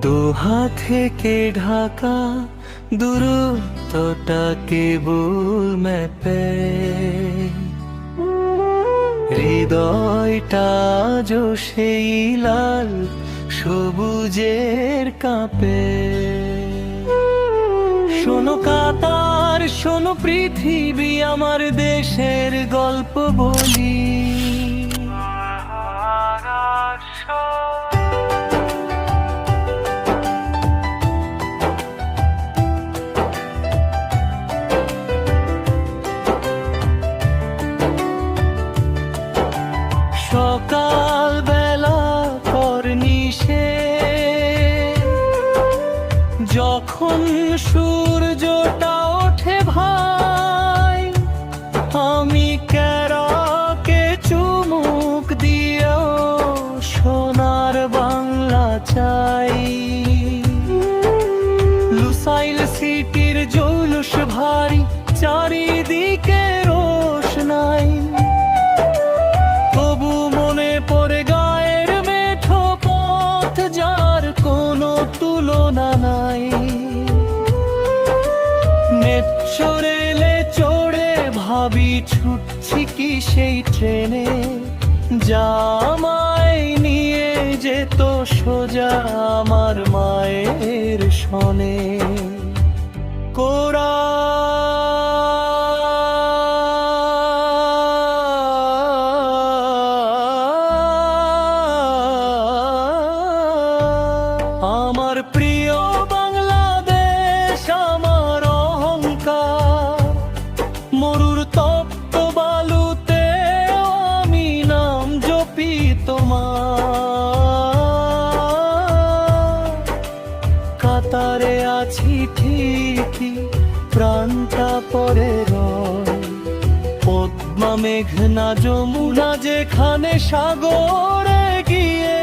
দোহা থেকে ঢাকা দূরত্বটা কেবল ম্যাপে, হৃদয়টা যো সেই লাল সবুজের কাপে। শোনো কাতার, শোনো পৃথিবী, আমার দেশের গল্প বলি। সকাল বেলা করনিশে যখন সূর্যটা ওঠে ভাই, আমি কেরাকে চুমুক দিয়েও সোনার বাংলা চাই। লুসাইল সিটির জৌলুস ভারী, চারিদিকে রোশনাই, তবু মনে পড়ে গায়ের মেঠো পথ যার কোনো তুলনা নাই। মেট্রো রেলে চড়ে ভাবি ছুটছি কি সেই ট্রেনে, যা আমায় নিয়ে যেত সোজা আমার মায়ের সনে। আমার প্রিয় বাংলাদেশ, আমার অহংকার, মরুর তপ্ত বালুতে আমি নাম জপি তোমার। কাতারে আছি ঠিকই, প্রাণটা পরে রয়, পদ্মা মেঘনা যমুনা যেখানে সাগরে গিয়ে